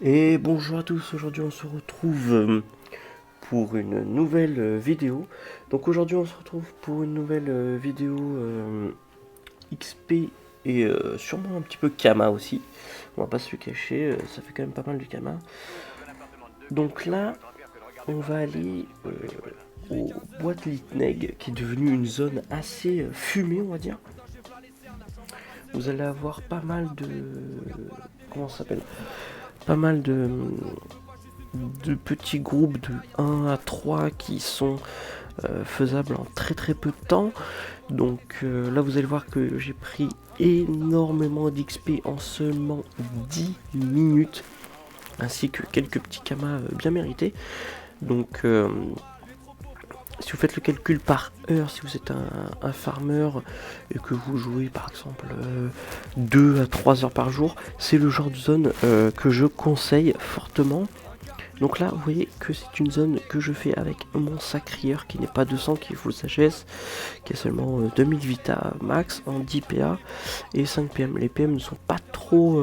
Et bonjour à tous, aujourd'hui on se retrouve pour une nouvelle vidéo. Donc aujourd'hui on se retrouve pour une nouvelle vidéo XP et sûrement un petit peu Kama aussi. On va pas se le cacher, ça fait quand même pas mal du Kama. Donc là, on va aller au bois de Litneg, qui est devenu une zone assez fumée, on va dire. Vous allez avoir pas mal de... Comment ça s'appelle? Pas mal de petits groupes de 1 à 3 qui sont faisables en très très peu de temps. Donc là vous allez voir que j'ai pris énormément d'XP en seulement 10 minutes, ainsi que quelques petits kamas bien mérités. Donc si vous faites le calcul par heure, si vous êtes un farmer et que vous jouez par exemple 2 à 3 heures par jour, c'est le genre de zone que je conseille fortement. Donc là, vous voyez que c'est une zone que je fais avec mon sacrieur qui n'est pas 200, qui est full sagesse, qui est seulement 2000 vita max en 10 PA et 5 PM. Les PM ne sont pas trop...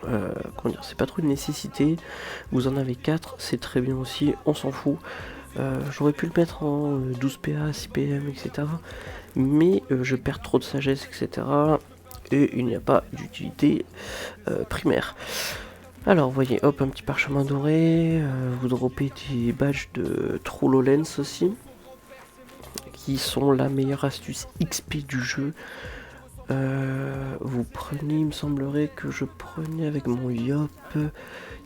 comment dire, c'est pas trop une nécessité. Vous en avez 4, c'est très bien aussi, on s'en fout. J'aurais pu le mettre en 12 PA, 6 PM, etc. Mais je perds trop de sagesse, etc. Et il n'y a pas d'utilité primaire. Alors, vous voyez, hop, un petit parchemin doré. Vous droppez des badges de Trollolens aussi, qui sont la meilleure astuce XP du jeu. Vous prenez, il me semblerait que je prenais avec mon Yop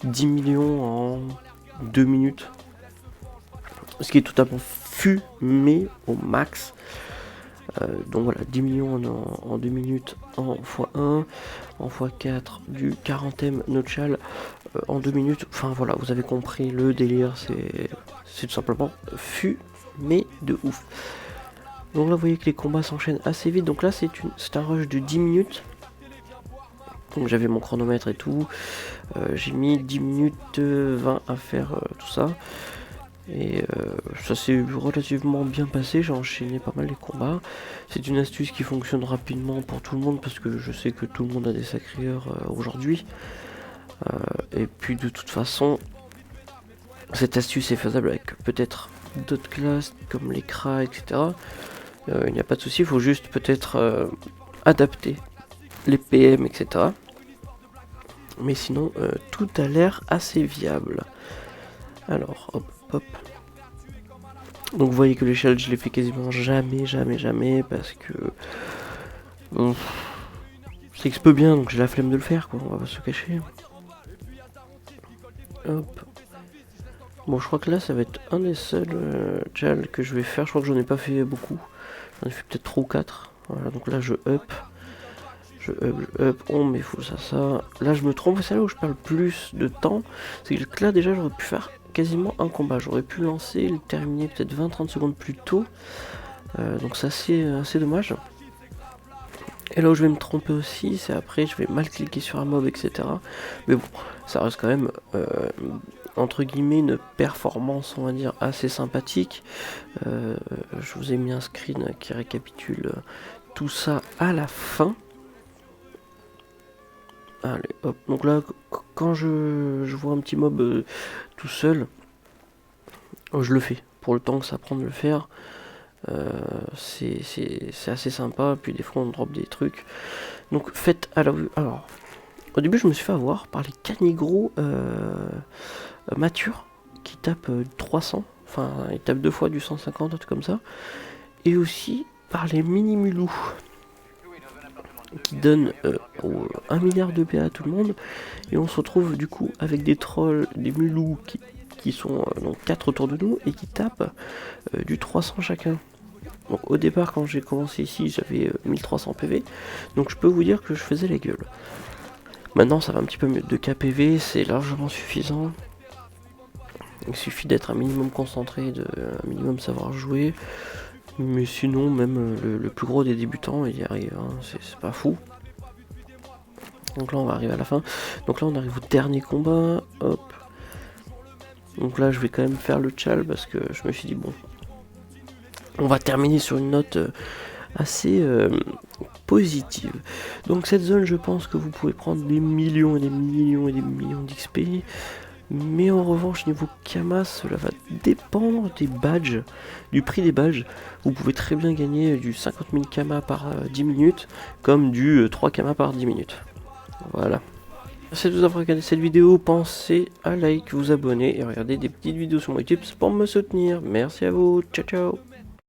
10 millions en 2 minutes. Ce qui est totalement fumé au max. Donc voilà, 10 millions en 2 minutes en x1, en x4 du 40ème notchal en 2 minutes. Enfin voilà, vous avez compris le délire, c'est tout simplement fumé de ouf. Donc là vous voyez que les combats s'enchaînent assez vite. Donc là c'est un rush de 10 minutes. Donc j'avais mon chronomètre et tout. J'ai mis 10 minutes 20 à faire tout ça. Et ça s'est relativement bien passé, j'ai enchaîné pas mal les combats. C'est une astuce qui fonctionne rapidement pour tout le monde parce que je sais que tout le monde a des sacrieurs aujourd'hui. Et puis de toute façon, cette astuce est faisable avec peut-être d'autres classes comme les Kra, etc. Il n'y a pas de souci, il faut juste peut-être adapter les PM, etc. Mais sinon, tout a l'air assez viable. Alors, hop, hop. Donc vous voyez que l'échelle je l'ai fait quasiment jamais parce que bon, c'est que je peux bien donc j'ai la flemme de le faire quoi, on va pas se cacher. Hop. Bon je crois que là ça va être un des seuls gels que je vais faire, je crois que j'en ai pas fait beaucoup. J'en ai fait peut-être 3 ou 4. Voilà donc là je up. On met full ça. Là je me trompe, c'est là où je perds le plus de temps. C'est que là déjà j'aurais pu faire quasiment un combat. J'aurais pu lancer, le terminer peut-être 20-30 secondes plus tôt. Donc c'est assez dommage. Et là où je vais me tromper aussi, c'est après je vais mal cliquer sur un mob, etc. Mais bon, ça reste quand même entre guillemets une performance, on va dire, assez sympathique. Je vous ai mis un screen qui récapitule tout ça à la fin. Allez, hop. Donc là, quand je vois un petit mob tout seul, je le fais. Pour le temps que ça prend de le faire, c'est assez sympa. Puis des fois, on drop des trucs. Donc faites à la vue. Alors, au début, je me suis fait avoir par les canigros matures qui tapent 300. Enfin, ils tapent 2 fois du 150, un truc comme ça. Et aussi par les mini-mulous qui donnent 1 milliard de PA à tout le monde. Et on se retrouve du coup avec des trolls, des mulous qui sont donc 4 autour de nous et qui tapent du 300 chacun. Donc au départ quand j'ai commencé ici j'avais 1300 PV. Donc je peux vous dire que je faisais la gueule. Maintenant ça va un petit peu mieux. 2k PV c'est largement suffisant. Il suffit d'être un minimum concentré, un minimum savoir jouer. Mais sinon même le plus gros des débutants il y arrive, hein, c'est pas fou. Donc là on va arriver à la fin. Donc là on arrive au dernier combat. Hop. Donc là je vais quand même faire le chal parce que je me suis dit bon. On va terminer sur une note assez positive. Donc cette zone, je pense que vous pouvez prendre des millions et des millions et des millions d'XP. Mais en revanche, niveau Kama, cela va dépendre des badges, du prix des badges. Vous pouvez très bien gagner du 50 000 Kama par 10 minutes, comme du 3 Kama par 10 minutes. Voilà. Merci de vous avoir regardé cette vidéo. Pensez à like, vous abonner et regarder des petites vidéos sur mon YouTube pour me soutenir. Merci à vous. Ciao, ciao.